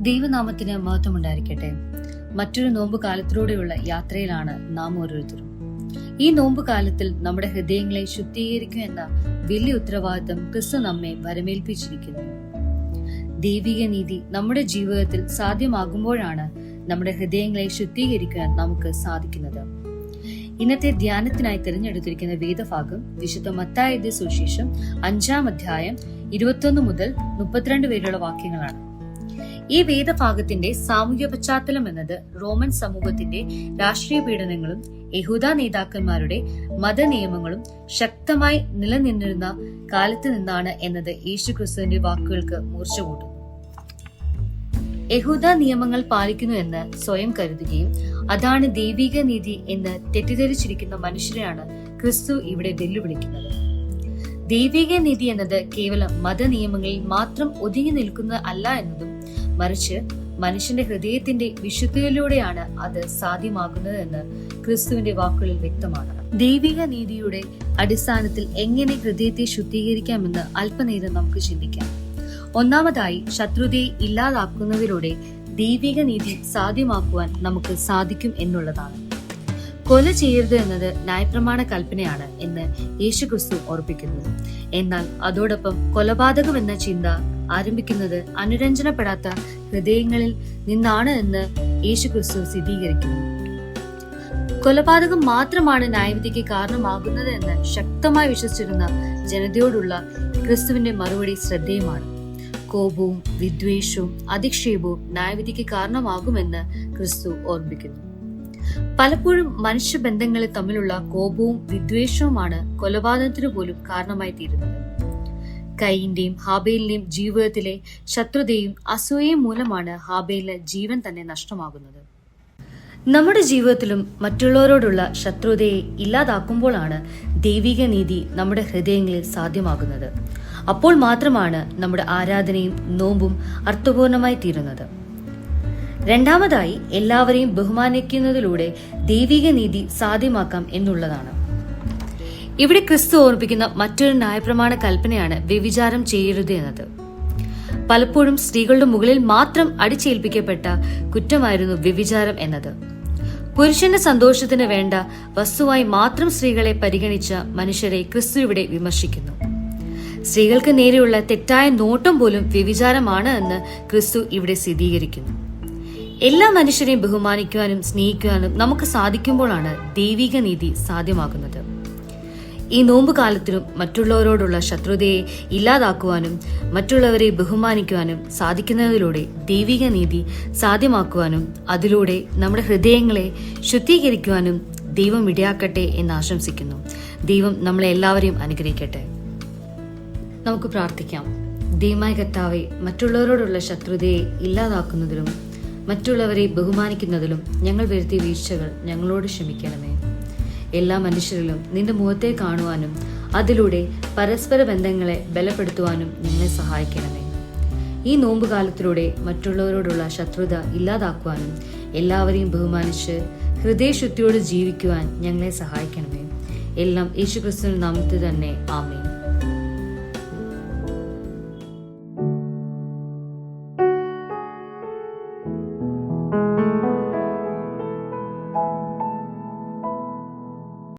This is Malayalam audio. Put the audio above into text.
ദൈവനാമത്തിന് മഹത്വമുണ്ടായിരിക്കട്ടെ. മറ്റൊരു നോമ്പ് കാലത്തിലൂടെയുള്ള യാത്രയിലാണ് നാം ഓരോരുത്തരും. ഈ നോമ്പ് കാലത്തിൽ നമ്മുടെ ഹൃദയങ്ങളെ ശുദ്ധീകരിക്കുക എന്ന വലിയ ഉത്തരവാദിത്തം ക്രിസ്തു നമ്മെ വരമേൽപ്പിച്ചിരിക്കുന്നു. ദൈവിക നീതി നമ്മുടെ ജീവിതത്തിൽ സാധ്യമാകുമ്പോഴാണ് നമ്മുടെ ഹൃദയങ്ങളെ ശുദ്ധീകരിക്കാൻ നമുക്ക് സാധിക്കുന്നത്. ഇന്നത്തെ ധ്യാനത്തിനായി തിരഞ്ഞെടുത്തിരിക്കുന്ന വേദഭാഗം വിശുദ്ധ മത്തായി എഴുതിയ സുവിശേഷം 5-ാം അധ്യായം 21 മുതൽ 32 വരെയുള്ള വാക്യങ്ങളാണ്. ഈ വേദഭാഗത്തിന്റെ സാമൂഹ്യ പശ്ചാത്തലം എന്നത് റോമൻ സമൂഹത്തിന്റെ രാഷ്ട്രീയ പീഡനങ്ങളും യഹൂദ നേതാക്കന്മാരുടെ മതനിയമങ്ങളും ശക്തമായി നിലനിന്നിരുന്ന കാലത്ത് നിന്നാണ് എന്നത് യേശുക്രിസ്തുവിന്റെ വാക്കുകൾക്ക് മൂർച്ച കൂട്ടുന്നു. യഹൂദ നിയമങ്ങൾ പാലിക്കുന്നു എന്ന് സ്വയം കരുതുകയും അതാണ് ദൈവിക നീതി എന്ന് തെറ്റിദ്ധരിച്ചിരിക്കുന്ന മനുഷ്യരെയാണ് ക്രിസ്തു ഇവിടെ വെല്ലുവിളിക്കുന്നത്. ദൈവിക നീതി എന്നത് കേവലം മതനിയമങ്ങളിൽ മാത്രം ഒതുങ്ങി നിൽക്കുന്ന അല്ല എന്നതും മറിച്ച് മനുഷ്യന്റെ ഹൃദയത്തിന്റെ വിശുദ്ധിയിലൂടെയാണ് അത് സാധ്യമാകുന്നത് എന്ന് ക്രിസ്തുവിന്റെ വാക്കുകളിൽ വ്യക്തമാണ്. ദൈവിക നീതിയുടെ അടിസ്ഥാനത്തിൽ എങ്ങനെ ഹൃദയത്തെ ശുദ്ധീകരിക്കാമെന്ന് അല്പനേരം നമുക്ക് ചിന്തിക്കാം. ഒന്നാമതായി, ശത്രുതയെ ഇല്ലാതാക്കുന്നതിലൂടെ ദൈവിക നീതി സാധ്യമാക്കുവാൻ നമുക്ക് സാധിക്കും എന്നുള്ളതാണ്. കൊല ചെയ്യരുത് എന്നത് ന്യായപ്രമാണ കൽപ്പനയാണ് എന്ന് യേശുക്രിസ്തു ഓർപ്പിക്കുന്നു. എന്നാൽ അതോടൊപ്പം കൊലപാതകം എന്ന ചിന്ത ആരംഭിക്കുന്നത് അനുരഞ്ജനപ്പെടാത്ത ഹൃദയങ്ങളിൽ നിന്നാണ് എന്ന് യേശുക്രിസ്തു സ്ഥിരീകരിക്കുന്നു. കൊലപാതകം മാത്രമാണ് ന്യായവിധിക്ക് കാരണമാകുന്നത് എന്ന് ശക്തമായി വിശ്വസിച്ചിരുന്ന ജനതയോടുള്ള ക്രിസ്തുവിന്റെ മറുപടി ശ്രദ്ധേയമാണ്. കോപവും വിദ്വേഷവും അധിക്ഷേപവും ന്യായവിധിക്ക് കാരണമാകുമെന്ന് ക്രിസ്തു ഓർമ്മിപ്പിക്കുന്നു. പലപ്പോഴും മനുഷ്യബന്ധങ്ങളിൽ തമ്മിലുള്ള കോപവും വിദ്വേഷവുമാണ് കൊലപാതകത്തിനു പോലും കാരണമായി തീരുന്നത്. കയീന്റെയും ഹാബേലിന്റെയും ജീവിതത്തിലെ ശത്രുതയും അസൂയയും മൂലമാണ് ഹാബേലിന് ജീവൻ തന്നെ നഷ്ടമാകുന്നത്. നമ്മുടെ ജീവിതത്തിലും മറ്റുള്ളവരോടുള്ള ശത്രുതയെ ഇല്ലാതാക്കുമ്പോഴാണ് ദൈവിക നീതി നമ്മുടെ ഹൃദയങ്ങളിൽ സാധ്യമാകുന്നത്. അപ്പോൾ മാത്രമാണ് നമ്മുടെ ആരാധനയും നോമ്പും അർത്ഥപൂർണമായി തീരുന്നത്. രണ്ടാമതായി, എല്ലാവരെയും ബഹുമാനിക്കുന്നതിലൂടെ ദൈവിക നീതി സാധ്യമാക്കാം എന്നുള്ളതാണ്. ഇവിടെ ക്രിസ്തു ഓർമ്മിപ്പിക്കുന്ന മറ്റൊരു ന്യായപ്രമാണ കൽപ്പനയാണ് വ്യഭിചാരം ചെയ്യരുത് എന്നത്. പലപ്പോഴും സ്ത്രീകളുടെ മുകളിൽ മാത്രം അടിച്ചേൽപ്പിക്കപ്പെട്ട കുറ്റമായിരുന്നു വ്യഭിചാരം എന്നത്. പുരുഷന്റെ സന്തോഷത്തിന് വേണ്ട വസ്തുവായി മാത്രം സ്ത്രീകളെ പരിഗണിച്ച മനുഷ്യരെ ക്രിസ്തു ഇവിടെ വിമർശിക്കുന്നു. സ്ത്രീകൾക്ക് നേരെയുള്ള തെറ്റായ നോട്ടം പോലും വ്യഭിചാരമാണ് എന്ന് ക്രിസ്തു ഇവിടെ സ്ഥിരീകരിക്കുന്നു. എല്ലാ മനുഷ്യരെയും ബഹുമാനിക്കുവാനും സ്നേഹിക്കുവാനും നമുക്ക് സാധിക്കുമ്പോഴാണ് ദൈവിക നീതി സാധ്യമാകുന്നത്. ഈ നോമ്പ് കാലത്തിലും മറ്റുള്ളവരോടുള്ള ശത്രുതയെ ഇല്ലാതാക്കുവാനും മറ്റുള്ളവരെ ബഹുമാനിക്കുവാനും സാധിക്കുന്നതിലൂടെ ദൈവിക നീതി സാധ്യമാക്കുവാനും അതിലൂടെ നമ്മുടെ ഹൃദയങ്ങളെ ശുദ്ധീകരിക്കുവാനും ദൈവം ഇടയാക്കട്ടെ എന്ന് ആശംസിക്കുന്നു. ദൈവം നമ്മളെ എല്ലാവരെയും അനുഗ്രഹിക്കട്ടെ. നമുക്ക് പ്രാർത്ഥിക്കാം. ദൈവമായ കർത്താവേ, മറ്റുള്ളവരോടുള്ള ശത്രുതയെ ഇല്ലാതാക്കുന്നതിലും മറ്റുള്ളവരെ ബഹുമാനിക്കുന്നതിലും ഞങ്ങൾ വരുത്തിയ വീഴ്ചകൾ ഞങ്ങളോട് ക്ഷമിക്കണമേ. എല്ലാ മനുഷ്യരിലും നിന്റെ മുഖത്തെ കാണുവാനും അതിലൂടെ പരസ്പര ബന്ധങ്ങളെ ബലപ്പെടുത്തുവാനും ഞങ്ങളെ സഹായിക്കണമേ. ഈ നോമ്പ് കാലത്തിലൂടെ മറ്റുള്ളവരോടുള്ള ശത്രുത ഇല്ലാതാക്കുവാനും എല്ലാവരെയും ബഹുമാനിച്ച് ഹൃദയശുദ്ധിയോട് ജീവിക്കുവാൻ ഞങ്ങളെ സഹായിക്കണമേ. എല്ലാം യേശുക്രിസ്തുവിന്റെ നാമത്തിൽ തന്നെ. ആമേൻ.